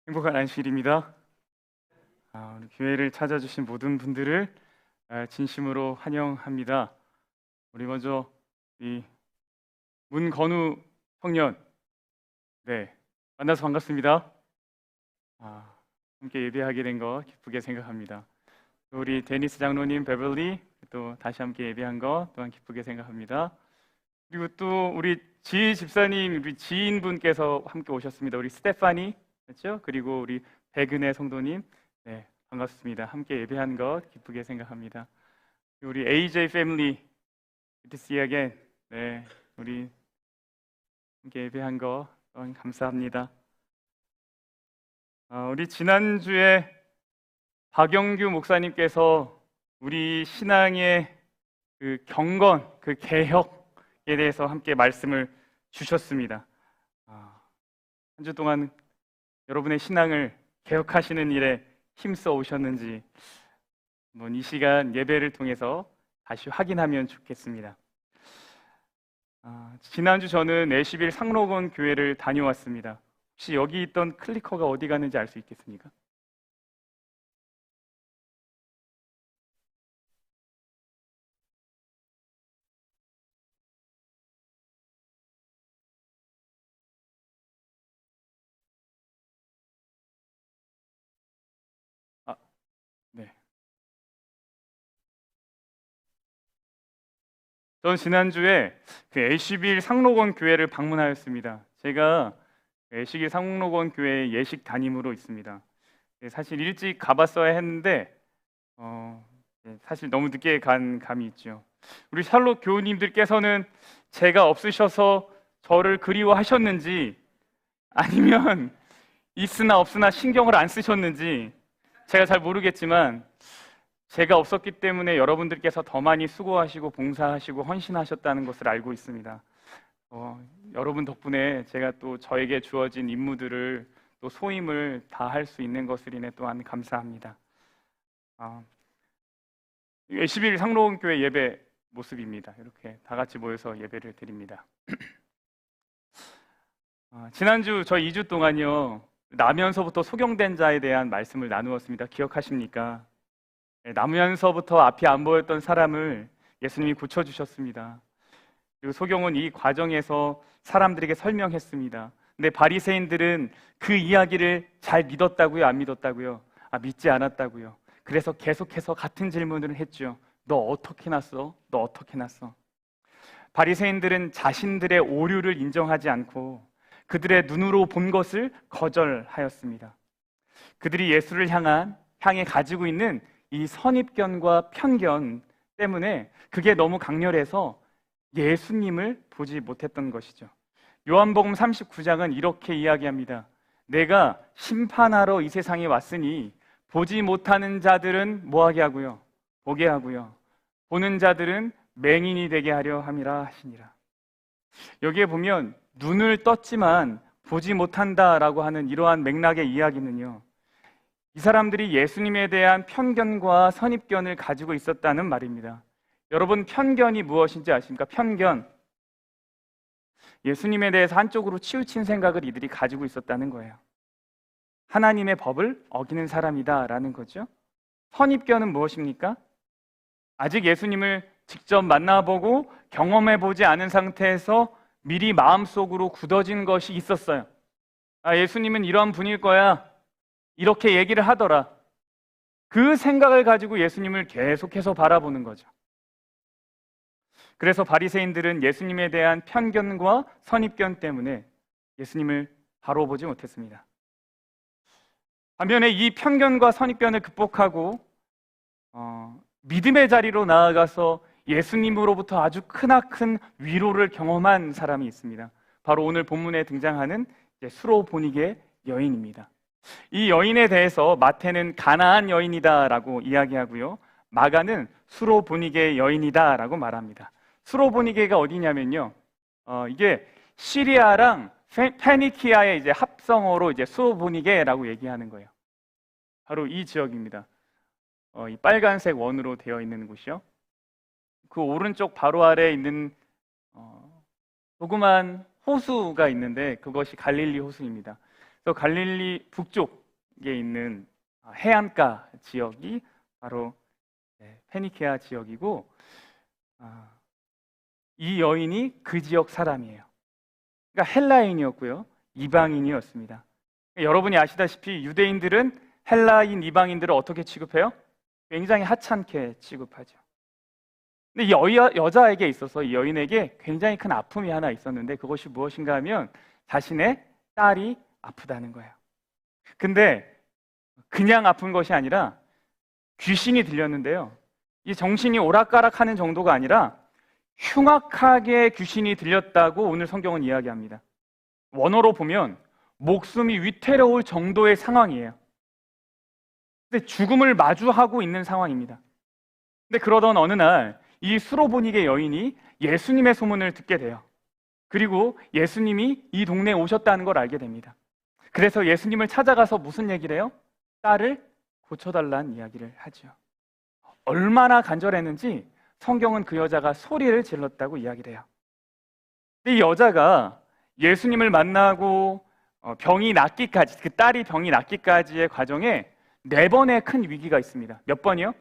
행복한 안식일입니다. 우리 교회를 찾아주신 모든 분들을 진심으로 환영합니다. 우리 먼저 이 문건우 청년, 만나서 반갑습니다. 함께 예배하게 된 거 기쁘게 생각합니다. 또 우리 데니스 장로님, 베벌리 또 다시 함께 예배한 거 또한 기쁘게 생각합니다. 그리고 또 우리 지희 집사님, 우리 지인분께서 함께 오셨습니다. 우리 스테파니, 그렇죠? 그리고 우리 백은혜 성도님, 반갑습니다. 함께 예배한 것 기쁘게 생각합니다. 우리 AJ 패밀리, good to see you again. 우리 함께 예배한 거 또한 감사합니다. 우리 지난주에 박영규 목사님께서 우리 신앙의 그 경건, 그 개혁에 대해서 함께 말씀을 주셨습니다. 한 주 동안 여러분의 신앙을 개혁하시는 일에 힘써 오셨는지 이 시간 예배를 통해서 다시 확인하면 좋겠습니다. 지난주 저는 애쉬빌 상록원 교회를 다녀왔습니다. 혹시 여기 있던 클리커가 어디 갔는지 알 수 있겠습니까? 네. 전 지난주에 그 애쉬빌 상록원 교회를 방문하였습니다. 제가 애쉬빌 상록원 교회 예식 담임으로 있습니다. 사실 일찍 가봤어야 했는데 사실 너무 늦게 간 감이 있죠. 우리 샬롯 교우님들께서는 제가 없으셔서 저를 그리워하셨는지 아니면 있으나 없으나 신경을 안 쓰셨는지 제가 잘 모르겠지만 제가 없었기 때문에 여러분들께서 더 많이 수고하시고 봉사하시고 헌신하셨다는 것을 알고 있습니다. 여러분 덕분에 제가 또 저에게 주어진 임무들을 또 소임을 다할 수 있는 것을 인해 또한 감사합니다. 애쉬빌 상록원 교회 예배 모습입니다. 이렇게 다 같이 모여서 예배를 드립니다. 지난주 저희 2주 동안요 나면서부터 소경된 자에 대한 말씀을 나누었습니다. 기억하십니까? 나면서부터 앞이 안 보였던 사람을 예수님이 고쳐주셨습니다. 그리고 소경은 이 과정에서 사람들에게 설명했습니다. 근데 바리새인들은 그 이야기를 잘 믿었다고요? 안 믿었다고요? 믿지 않았다고요. 그래서 계속해서 같은 질문을 했죠. 너 어떻게 났어? 너 어떻게 났어? 바리새인들은 자신들의 오류를 인정하지 않고 그들의 눈으로 본 것을 거절하였습니다. 그들이 예수를 향해 가지고 있는 이 선입견과 편견 때문에 그게 너무 강렬해서 예수님을 보지 못했던 것이죠. 요한복음 39장은 이렇게 이야기합니다. 내가 심판하러 이 세상에 왔으니 보지 못하는 자들은 뭐하게 하고요? 보게 하고요. 보는 자들은 맹인이 되게 하려 함이라 하시니라. 여기에 보면 눈을 떴지만 보지 못한다라고 하는 이러한 맥락의 이야기는요, 이 사람들이 예수님에 대한 편견과 선입견을 가지고 있었다는 말입니다. 여러분, 편견이 무엇인지 아십니까? 편견. 예수님에 대해서 한쪽으로 치우친 생각을 이들이 가지고 있었다는 거예요. 하나님의 법을 어기는 사람이다라는 거죠. 선입견은 무엇입니까? 아직 예수님을 직접 만나보고 경험해보지 않은 상태에서 미리 마음속으로 굳어진 것이 있었어요. 예수님은 이런 분일 거야. 이렇게 얘기를 하더라. 그 생각을 가지고 예수님을 계속해서 바라보는 거죠. 그래서 바리새인들은 예수님에 대한 편견과 선입견 때문에 예수님을 바로 보지 못했습니다. 반면에 이 편견과 선입견을 극복하고 믿음의 자리로 나아가서 예수님으로부터 아주 크나큰 위로를 경험한 사람이 있습니다. 바로 오늘 본문에 등장하는 수로보니게 여인입니다. 이 여인에 대해서 마태는 가나안 여인이다라고 이야기하고요, 마가는 수로보니게 여인이다라고 말합니다. 수로보니게가 어디냐면요, 이게 시리아랑 페니키아의 이제 합성어로 이제 수로보니게라고 얘기하는 거예요. 바로 이 지역입니다. 이 빨간색 원으로 되어 있는 곳이요. 그 오른쪽 바로 아래에 있는 조그만 호수가 있는데 그것이 갈릴리 호수입니다. 그래서 갈릴리 북쪽에 있는 해안가 지역이 바로 페니케아 지역이고, 이 여인이 그 지역 사람이에요. 그러니까 헬라인이었고요, 이방인이었습니다. 여러분이 아시다시피 유대인들은 헬라인 이방인들을 어떻게 취급해요? 굉장히 하찮게 취급하죠. 근데 이 여자에게 있어서, 이 여인에게 굉장히 큰 아픔이 하나 있었는데, 그것이 무엇인가 하면 자신의 딸이 아프다는 거예요. 근데 그냥 아픈 것이 아니라 귀신이 들렸는데요, 이 정신이 오락가락하는 정도가 아니라 흉악하게 귀신이 들렸다고 오늘 성경은 이야기합니다. 원어로 보면 목숨이 위태로울 정도의 상황이에요. 근데 죽음을 마주하고 있는 상황입니다. 근데 그러던 어느 날 이 수로보니게 여인이 예수님의 소문을 듣게 돼요. 그리고 예수님이 이 동네에 오셨다는 걸 알게 됩니다. 그래서 예수님을 찾아가서 무슨 얘기를 해요? 딸을 고쳐달라는 이야기를 하죠. 얼마나 간절했는지 성경은 그 여자가 소리를 질렀다고 이야기를 해요. 근데 이 여자가 예수님을 만나고 병이 낫기까지, 그 딸이 병이 낫기까지의 과정에 4번의 큰 위기가 있습니다. 몇 번이요?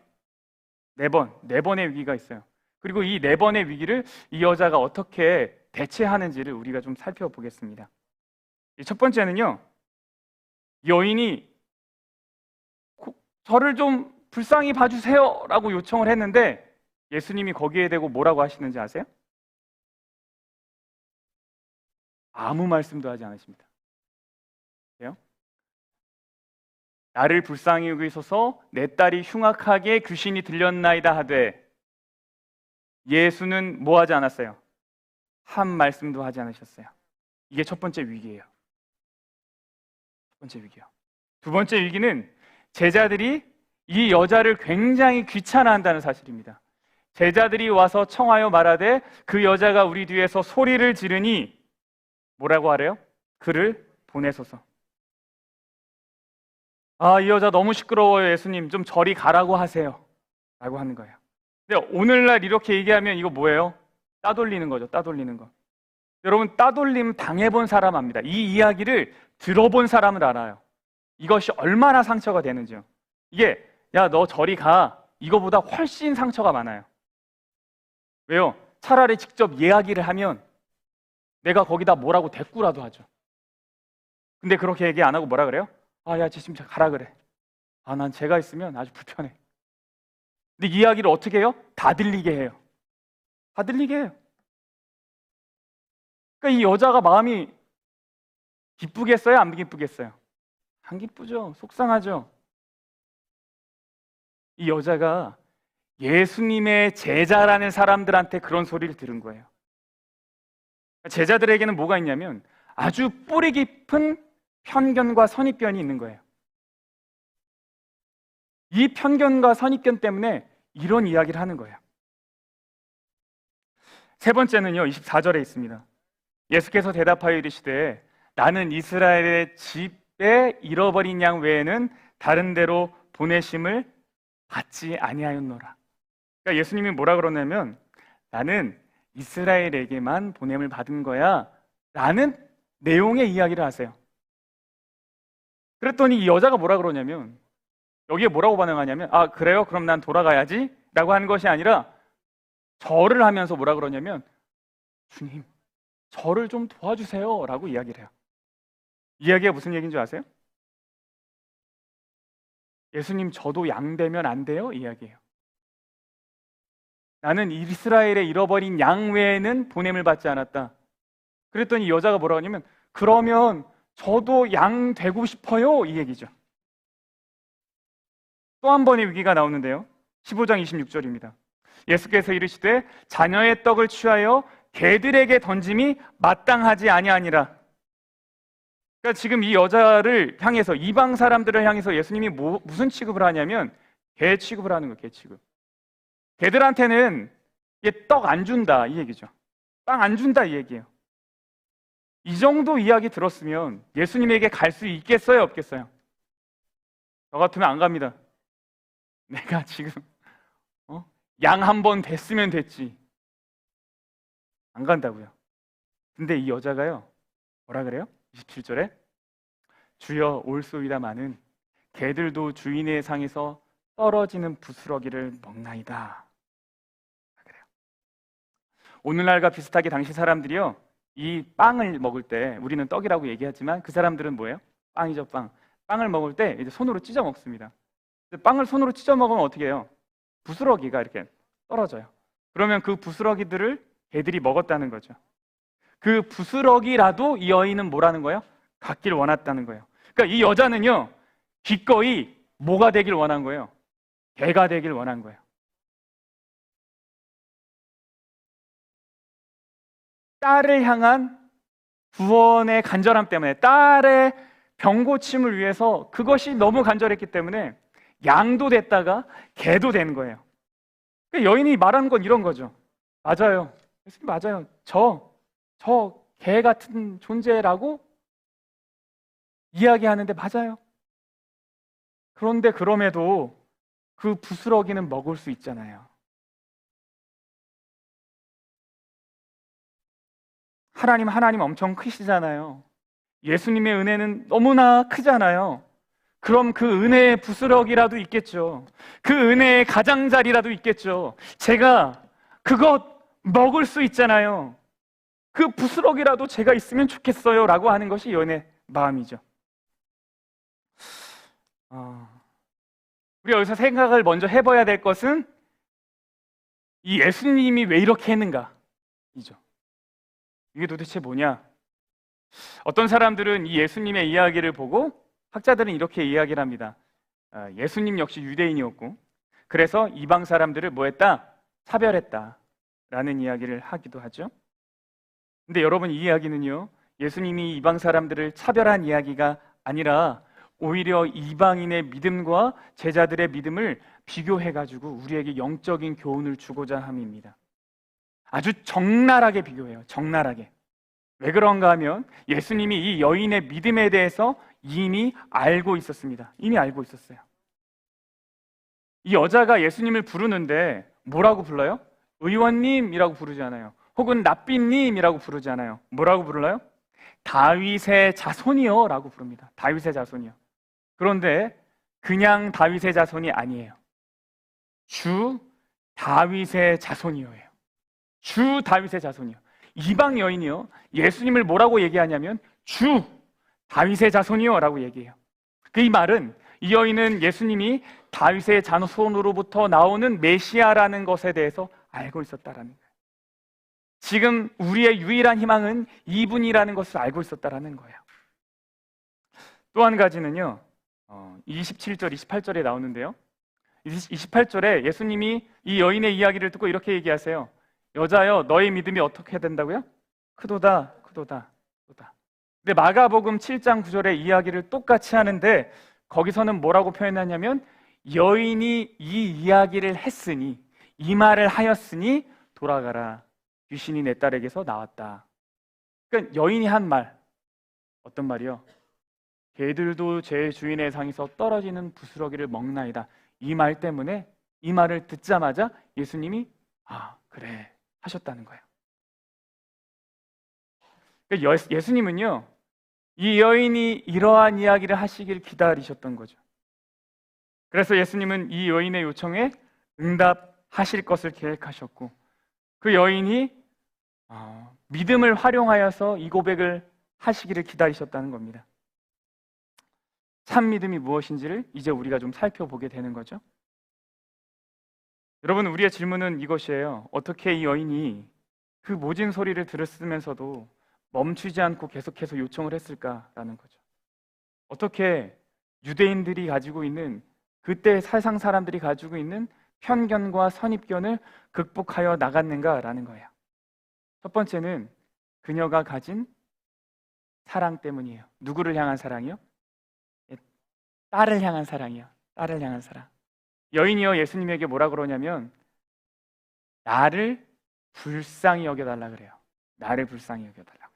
4번. 4번의 위기가 있어요. 그리고 이 4번의 위기를 이 여자가 어떻게 대체하는지를 우리가 좀 살펴보겠습니다. 첫 번째는요, 여인이 저를 좀 불쌍히 봐주세요 라고 요청을 했는데, 예수님이 거기에 대고 뭐라고 하시는지 아세요? 아무 말씀도 하지 않으십니다. 그래요? 나를 불쌍히 여기소서, 내 딸이 흉악하게 귀신이 들렸나이다 하되, 예수는 뭐 하지 않았어요? 한 말씀도 하지 않으셨어요. 이게 첫 번째 위기예요. 첫 번째 위기요. 두 번째 위기는 제자들이 이 여자를 굉장히 귀찮아한다는 사실입니다. 제자들이 와서 청하여 말하되 그 여자가 우리 뒤에서 소리를 지르니 뭐라고 하래요? 그를 보내소서. 이 여자 너무 시끄러워요, 예수님. 좀 저리 가라고 하세요 라고 하는 거예요. 근데 오늘날 이렇게 얘기하면 이거 뭐예요? 따돌리는 거죠. 따돌리는 거. 여러분, 따돌림 당해본 사람 압니다. 이 이야기를 들어본 사람은 알아요. 이것이 얼마나 상처가 되는지요. 이게 야, 너 저리 가, 이거보다 훨씬 상처가 많아요. 왜요? 차라리 직접 이야기를 하면 내가 거기다 뭐라고 대꾸라도 하죠. 근데 그렇게 얘기 안 하고 뭐라 그래요? 야, 쟤 지금 가라 그래. 난 쟤가 있으면 아주 불편해. 근데 이야기를 어떻게 해요? 다 들리게 해요. 다 들리게 해요. 그러니까 이 여자가 마음이 기쁘겠어요? 안 기쁘겠어요? 안 기쁘죠. 속상하죠. 이 여자가 예수님의 제자라는 사람들한테 그런 소리를 들은 거예요. 제자들에게는 뭐가 있냐면 아주 뿌리 깊은 편견과 선입견이 있는 거예요. 이 편견과 선입견 때문에 이런 이야기를 하는 거예요. 세 번째는요, 24절에 있습니다. 예수께서 대답하여 이르시되 나는 이스라엘의 집에 잃어버린 양 외에는 다른 데로 보내심을 받지 아니하였노라. 그러니까 예수님이 뭐라 그러냐면 나는 이스라엘에게만 보냄을 받은 거야 라는 내용의 이야기를 하세요. 그랬더니 이 여자가 뭐라 그러냐면, 여기에 뭐라고 반응하냐면 그래요? 그럼 난 돌아가야지 라고 하는 것이 아니라 절을 하면서 뭐라 그러냐면 주님, 저를 좀 도와주세요 라고 이야기를 해요. 이야기가 무슨 얘기인 줄 아세요? 예수님, 저도 양 되면 안 돼요? 이야기예요. 나는 이스라엘에 잃어버린 양 외에는 보냄을 받지 않았다. 그랬더니 여자가 뭐라고 하냐면 그러면 저도 양 되고 싶어요 이 얘기죠. 또 한 번의 위기가 나오는데요, 15장 26절입니다. 예수께서 이르시되 자녀의 떡을 취하여 개들에게 던짐이 마땅하지 아니하니라. 그러니까 지금 이 여자를 향해서, 이방 사람들을 향해서 예수님이 무슨 취급을 하냐면 개 취급을 하는 거예요. 개 취급. 개들한테는 떡 안 준다 이 얘기죠. 빵 안 준다 이 얘기예요. 이 정도 이야기 들었으면 예수님에게 갈 수 있겠어요, 없겠어요? 저 같으면 안 갑니다. 내가 지금 양 한 번 됐으면 됐지. 안 간다고요. 근데 이 여자가요, 뭐라 그래요? 27절에 주여 올소이다마는 개들도 주인의 상에서 떨어지는 부스러기를 먹나이다. 그래요. 오늘날과 비슷하게 당시 사람들이요, 이 빵을 먹을 때 우리는 떡이라고 얘기하지만 그 사람들은 뭐예요? 빵이죠, 빵. 빵을 먹을 때 이제 손으로 찢어 먹습니다. 빵을 손으로 찢어 먹으면 어떻게 해요? 부스러기가 이렇게 떨어져요. 그러면 그 부스러기들을 개들이 먹었다는 거죠. 그 부스러기라도 이 여인은 뭐라는 거예요? 갖길 원했다는 거예요. 그러니까 이 여자는요, 기꺼이 뭐가 되길 원한 거예요? 개가 되길 원한 거예요. 딸을 향한 구원의 간절함 때문에, 딸의 병고침을 위해서 그것이 너무 간절했기 때문에 양도 됐다가 개도 된 거예요. 그러니까 여인이 말하는 건 이런 거죠. 맞아요. 예수님 맞아요. 저 개 같은 존재라고 이야기하는데 맞아요. 그런데 그럼에도 그 부스러기는 먹을 수 있잖아요. 하나님 엄청 크시잖아요. 예수님의 은혜는 너무나 크잖아요. 그럼 그 은혜의 부스러기라도 있겠죠. 그 은혜의 가장자리라도 있겠죠. 제가 그것 먹을 수 있잖아요. 그 부스러기라도 제가 있으면 좋겠어요 라고 하는 것이 여인의 마음이죠. 우리가 여기서 생각을 먼저 해봐야 될 것은 이 예수님이 왜 이렇게 했는가 이죠. 이게 도대체 뭐냐? 어떤 사람들은 이 예수님의 이야기를 보고 학자들은 이렇게 이야기를 합니다. 예수님 역시 유대인이었고 그래서 이방 사람들을 뭐 했다? 차별했다 라는 이야기를 하기도 하죠. 근데 여러분, 이 이야기는요, 예수님이 이방 사람들을 차별한 이야기가 아니라 오히려 이방인의 믿음과 제자들의 믿음을 비교해가지고 우리에게 영적인 교훈을 주고자 함입니다. 아주 적나라하게 비교해요. 적나라하게. 왜 그런가 하면 예수님이 이 여인의 믿음에 대해서 이미 알고 있었습니다. 이미 알고 있었어요. 이 여자가 예수님을 부르는데 뭐라고 불러요? 의원님이라고 부르지 않아요. 혹은 랍비님이라고 부르지 않아요. 뭐라고 불러요? 다윗의 자손이요 라고 부릅니다. 다윗의 자손이요. 그런데 그냥 다윗의 자손이 아니에요. 주 다윗의 자손이요예요. 주 다윗의 자손이요. 이방 여인이요, 예수님을 뭐라고 얘기하냐면 주 다윗의 자손이요 라고 얘기해요. 이 말은 이 여인은 예수님이 다윗의 자손으로부터 나오는 메시아라는 것에 대해서 알고 있었다라는 거예요. 지금 우리의 유일한 희망은 이분이라는 것을 알고 있었다라는 거예요. 또 한 가지는요, 27절, 28절에 나오는데요, 28절에 예수님이 이 여인의 이야기를 듣고 이렇게 얘기하세요. 여자여, 너의 믿음이 어떻게 된다고요? 크도다, 크도다, 크도다. 근데 마가복음 7장 9절의 이야기를 똑같이 하는데 거기서는 뭐라고 표현하냐면 여인이 이 이야기를 했으니, 이 말을 하였으니 돌아가라. 귀신이 내 딸에게서 나왔다. 그러니까 여인이 한 말, 어떤 말이요? 개들도 제 주인의 상에서 떨어지는 부스러기를 먹나이다. 이 말 때문에, 이 말을 듣자마자 예수님이 그래 하셨다는 거예요. 그러니까 예수님은요, 이 여인이 이러한 이야기를 하시길 기다리셨던 거죠. 그래서 예수님은 이 여인의 요청에 응답하실 것을 계획하셨고 그 여인이 믿음을 활용하여서 이 고백을 하시기를 기다리셨다는 겁니다. 참 믿음이 무엇인지를 이제 우리가 좀 살펴보게 되는 거죠. 여러분, 우리의 질문은 이것이에요. 어떻게 이 여인이 그 모진 소리를 들었으면서도 멈추지 않고 계속해서 요청을 했을까라는 거죠. 어떻게 유대인들이 가지고 있는, 그때 세상 사람들이 가지고 있는 편견과 선입견을 극복하여 나갔는가라는 거예요. 첫 번째는 그녀가 가진 사랑 때문이에요. 누구를 향한 사랑이요? 딸을 향한 사랑이요. 딸을 향한 사랑. 여인이요, 예수님에게 뭐라 그러냐면 나를 불쌍히 여겨달라 그래요. 나를 불쌍히 여겨달라고요.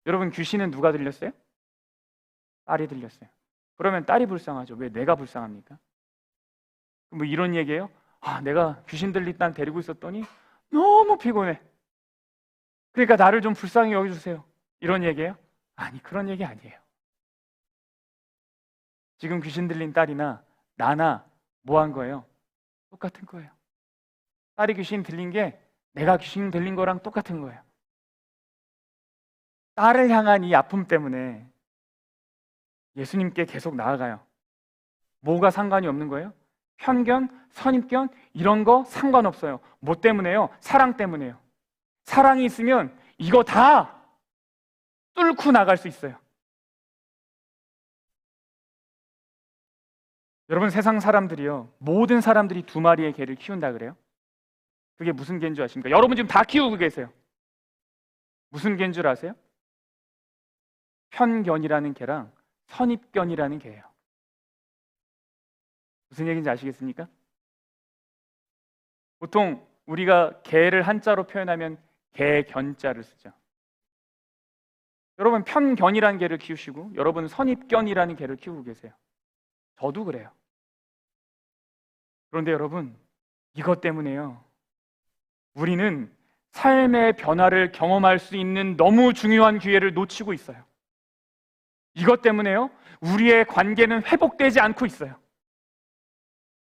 여러분, 귀신은 누가 들렸어요? 딸이 들렸어요. 그러면 딸이 불쌍하죠. 왜 내가 불쌍합니까? 뭐 이런 얘기예요? 내가 귀신 들린 딸 데리고 있었더니 너무 피곤해. 그러니까 나를 좀 불쌍히 여겨주세요. 이런 얘기예요? 아니, 그런 얘기 아니에요. 지금 귀신 들린 딸이나 나나 뭐 한 거예요? 똑같은 거예요. 딸이 귀신 들린 게 내가 귀신 들린 거랑 똑같은 거예요. 딸을 향한 이 아픔 때문에 예수님께 계속 나아가요. 뭐가 상관이 없는 거예요? 편견, 선입견 이런 거 상관없어요. 뭐 때문에요? 사랑 때문에요. 사랑이 있으면 이거 다 뚫고 나갈 수 있어요. 여러분, 세상 사람들이요, 모든 사람들이 두 마리의 개를 키운다 그래요? 그게 무슨 개인 줄 아십니까? 여러분 지금 다 키우고 계세요. 무슨 개인 줄 아세요? 편견이라는 개랑 선입견이라는 개예요. 무슨 얘기인지 아시겠습니까? 보통 우리가 개를 한자로 표현하면 개견자를 쓰죠. 여러분, 편견이라는 개를 키우시고 여러분 선입견이라는 개를 키우고 계세요. 저도 그래요. 그런데 여러분, 이것 때문에요, 우리는 삶의 변화를 경험할 수 있는 너무 중요한 기회를 놓치고 있어요. 이것 때문에요, 우리의 관계는 회복되지 않고 있어요.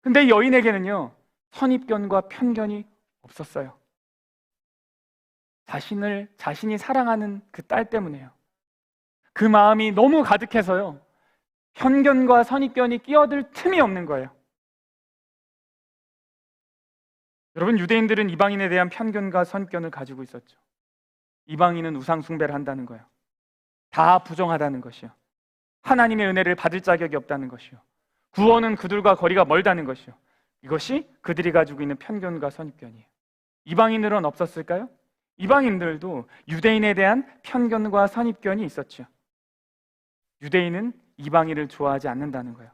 근데 여인에게는요, 선입견과 편견이 없었어요. 자신이 사랑하는 그 딸 때문에요. 그 마음이 너무 가득해서요, 편견과 선입견이 끼어들 틈이 없는 거예요. 여러분, 유대인들은 이방인에 대한 편견과 선입견을 가지고 있었죠. 이방인은 우상 숭배를 한다는 거예요. 다 부정하다는 것이요. 하나님의 은혜를 받을 자격이 없다는 것이요. 구원은 그들과 거리가 멀다는 것이요. 이것이 그들이 가지고 있는 편견과 선입견이에요. 이방인들은 없었을까요? 이방인들도 유대인에 대한 편견과 선입견이 있었죠. 유대인은 이방인을 좋아하지 않는다는 거예요.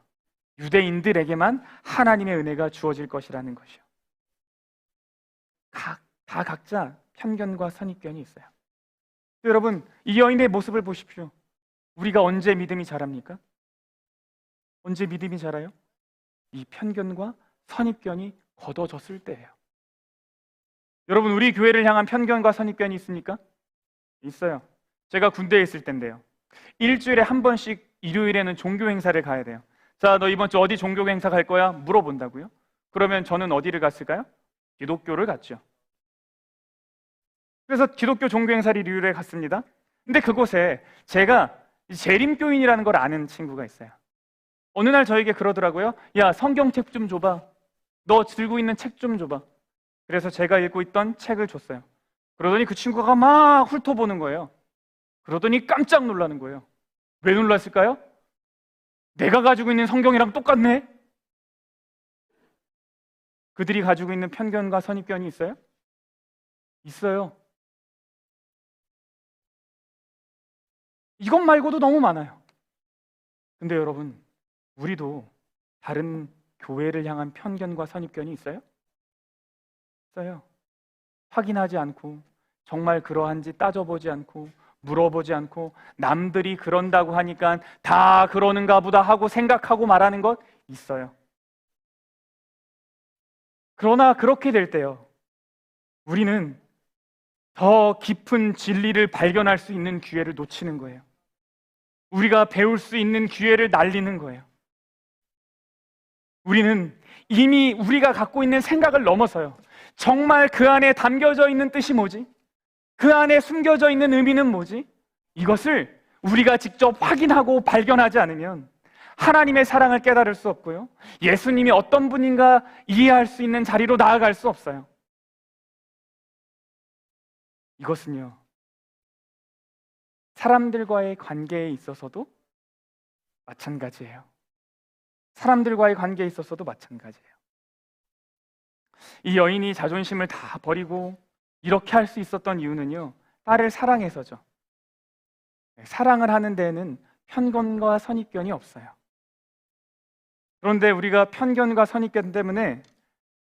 유대인들에게만 하나님의 은혜가 주어질 것이라는 것이요. 다 각자 편견과 선입견이 있어요. 여러분, 이 여인의 모습을 보십시오. 우리가 언제 믿음이 자랍니까? 언제 믿음이 자라요? 이 편견과 선입견이 걷어졌을 때예요. 여러분, 우리 교회를 향한 편견과 선입견이 있습니까? 있어요. 제가 군대에 있을 때인데요, 일주일에 한 번씩 일요일에는 종교 행사를 가야 돼요. 자, 너 이번 주 어디 종교 행사 갈 거야? 물어본다고요? 그러면 저는 어디를 갔을까요? 기독교를 갔죠. 그래서 기독교 종교 행사를 일요일에 갔습니다. 근데 그곳에 제가 재림교인이라는 걸 아는 친구가 있어요. 어느 날 저에게 그러더라고요. 야, 성경책 좀 줘봐. 너 들고 있는 책 좀 줘봐. 그래서 제가 읽고 있던 책을 줬어요. 그러더니 그 친구가 막 훑어보는 거예요. 그러더니 깜짝 놀라는 거예요. 왜 놀랐을까요? 내가 가지고 있는 성경이랑 똑같네? 그들이 가지고 있는 편견과 선입견이 있어요? 있어요. 이것 말고도 너무 많아요. 근데 여러분, 우리도 다른 교회를 향한 편견과 선입견이 있어요? 있어요. 확인하지 않고, 정말 그러한지 따져보지 않고, 물어보지 않고, 남들이 그런다고 하니까 다 그러는가 보다 하고 생각하고 말하는 것 있어요. 그러나 그렇게 될 때요, 우리는 더 깊은 진리를 발견할 수 있는 기회를 놓치는 거예요. 우리가 배울 수 있는 기회를 날리는 거예요. 우리는 이미 우리가 갖고 있는 생각을 넘어서요, 정말 그 안에 담겨져 있는 뜻이 뭐지? 그 안에 숨겨져 있는 의미는 뭐지? 이것을 우리가 직접 확인하고 발견하지 않으면 하나님의 사랑을 깨달을 수 없고요, 예수님이 어떤 분인가 이해할 수 있는 자리로 나아갈 수 없어요. 이것은요, 사람들과의 관계에 있어서도 마찬가지예요. 사람들과의 관계에 있어서도 마찬가지예요. 이 여인이 자존심을 다 버리고 이렇게 할 수 있었던 이유는요, 딸을 사랑해서죠. 사랑을 하는 데에는 편견과 선입견이 없어요. 그런데 우리가 편견과 선입견 때문에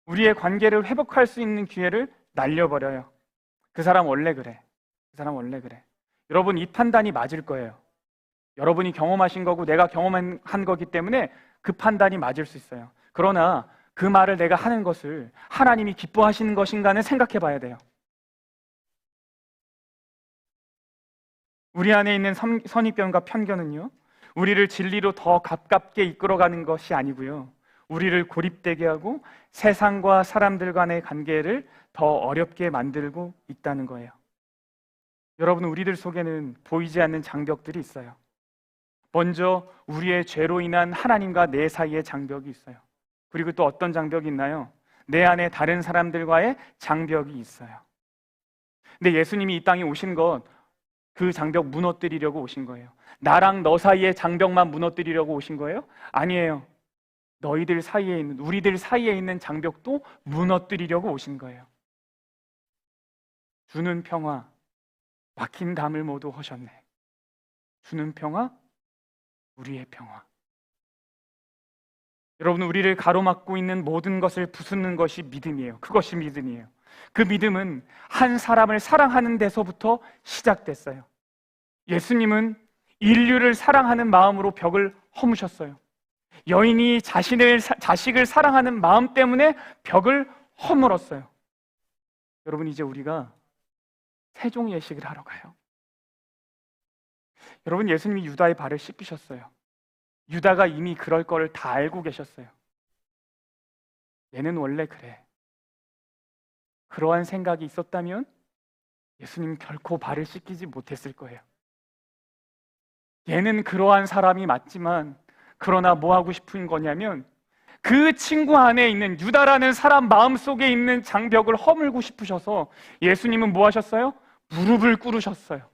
우리의 관계를 회복할 수 있는 기회를 날려버려요. 그 사람 원래 그래. 그 사람 원래 그래. 여러분, 이 판단이 맞을 거예요. 여러분이 경험하신 거고 내가 경험한 거기 때문에 그 판단이 맞을 수 있어요. 그러나 그 말을 내가 하는 것을 하나님이 기뻐하시는 것인가는 생각해 봐야 돼요. 우리 안에 있는 선입견과 편견은요, 우리를 진리로 더 가깝게 이끌어가는 것이 아니고요, 우리를 고립되게 하고 세상과 사람들 간의 관계를 더 어렵게 만들고 있다는 거예요. 여러분, 우리들 속에는 보이지 않는 장벽들이 있어요. 먼저 우리의 죄로 인한 하나님과 내 사이의 장벽이 있어요. 그리고 또 어떤 장벽이 있나요? 내 안에 다른 사람들과의 장벽이 있어요. 근데 예수님이 이 땅에 오신 것, 그 장벽 무너뜨리려고 오신 거예요. 나랑 너 사이의 장벽만 무너뜨리려고 오신 거예요? 아니에요. 너희들 사이에 있는, 우리들 사이에 있는 장벽도 무너뜨리려고 오신 거예요. 주는 평화, 막힌 담을 모두 허셨네. 주는 평화, 우리의 평화. 여러분, 우리를 가로막고 있는 모든 것을 부수는 것이 믿음이에요. 그것이 믿음이에요. 그 믿음은 한 사람을 사랑하는 데서부터 시작됐어요. 예수님은 인류를 사랑하는 마음으로 벽을 허무셨어요. 여인이 자식을 사랑하는 마음 때문에 벽을 허물었어요. 여러분, 이제 우리가 세종 예식을 하러 가요. 여러분, 예수님이 유다의 발을 씻기셨어요. 유다가 이미 그럴 거를 다 알고 계셨어요. 얘는 원래 그래. 그러한 생각이 있었다면 예수님 결코 발을 씻기지 못했을 거예요. 얘는 그러한 사람이 맞지만, 그러나 뭐 하고 싶은 거냐면 그 친구 안에 있는 유다라는 사람 마음속에 있는 장벽을 허물고 싶으셔서 예수님은 뭐 하셨어요? 무릎을 꿇으셨어요.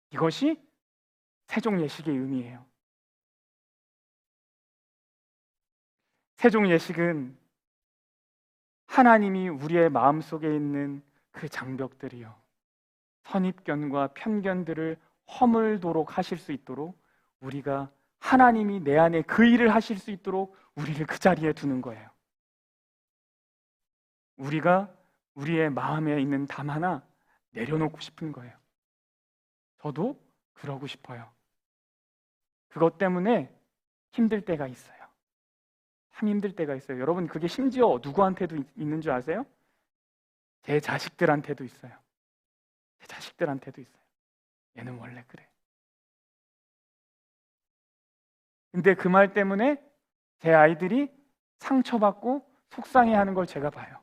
이것이 세종 예식의 의미예요. 세종 예식은 하나님이 우리의 마음속에 있는 그 장벽들이요, 선입견과 편견들을 허물도록 하실 수 있도록, 우리가 하나님이 내 안에 그 일을 하실 수 있도록 우리를 그 자리에 두는 거예요. 우리가 우리의 마음에 있는 담 하나 내려놓고 싶은 거예요. 저도 그러고 싶어요. 그것 때문에 힘들 때가 있어요. 참 힘들 때가 있어요. 여러분, 그게 심지어 누구한테도 있는 줄 아세요? 제 자식들한테도 있어요. 제 자식들한테도 있어요. 얘는 원래 그래. 근데 그 말 때문에 제 아이들이 상처받고 속상해하는 걸 제가 봐요.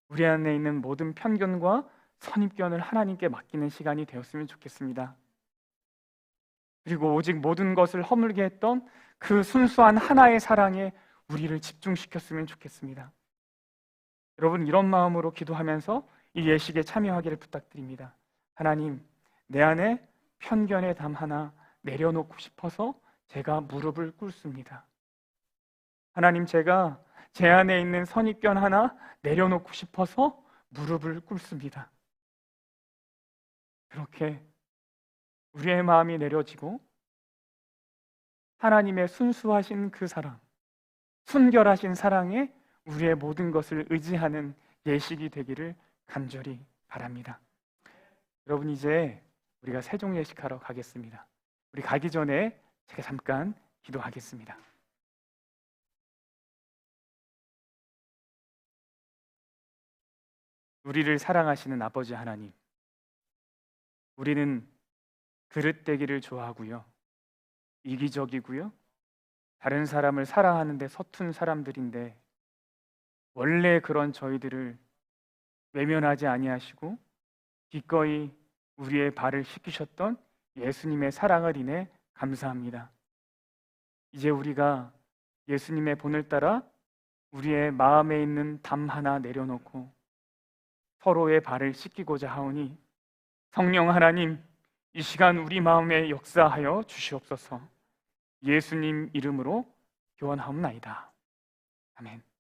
우리 안에 있는 모든 편견과 선입견을 하나님께 맡기는 시간이 되었으면 좋겠습니다. 그리고 오직 모든 것을 허물게 했던 그 순수한 하나의 사랑에 우리를 집중시켰으면 좋겠습니다. 여러분, 이런 마음으로 기도하면서 이 예식에 참여하기를 부탁드립니다. 하나님, 내 안에 편견의 담 하나 내려놓고 싶어서 제가 무릎을 꿇습니다. 하나님, 제가 제 안에 있는 선입견 하나 내려놓고 싶어서 무릎을 꿇습니다. 그렇게 우리의 마음이 내려지고 하나님의 순수하신 그 사랑, 순결하신 사랑에 우리의 모든 것을 의지하는 예식이 되기를 간절히 바랍니다. 여러분, 이제 우리가 세종 예식하러 가겠습니다. 우리 가기 전에 제가 잠깐 기도하겠습니다. 우리를 사랑하시는 아버지 하나님, 우리는 그릇되기를 좋아하고요, 이기적이고요, 다른 사람을 사랑하는데 서툰 사람들인데, 원래 그런 저희들을 외면하지 아니하시고 기꺼이 우리의 발을 씻기셨던 예수님의 사랑을 인해 감사합니다. 이제 우리가 예수님의 본을 따라 우리의 마음에 있는 담 하나 내려놓고 서로의 발을 씻기고자 하오니, 성령 하나님, 이 시간 우리 마음에 역사하여 주시옵소서. 예수님 이름으로 교원하옵나이다. 아멘.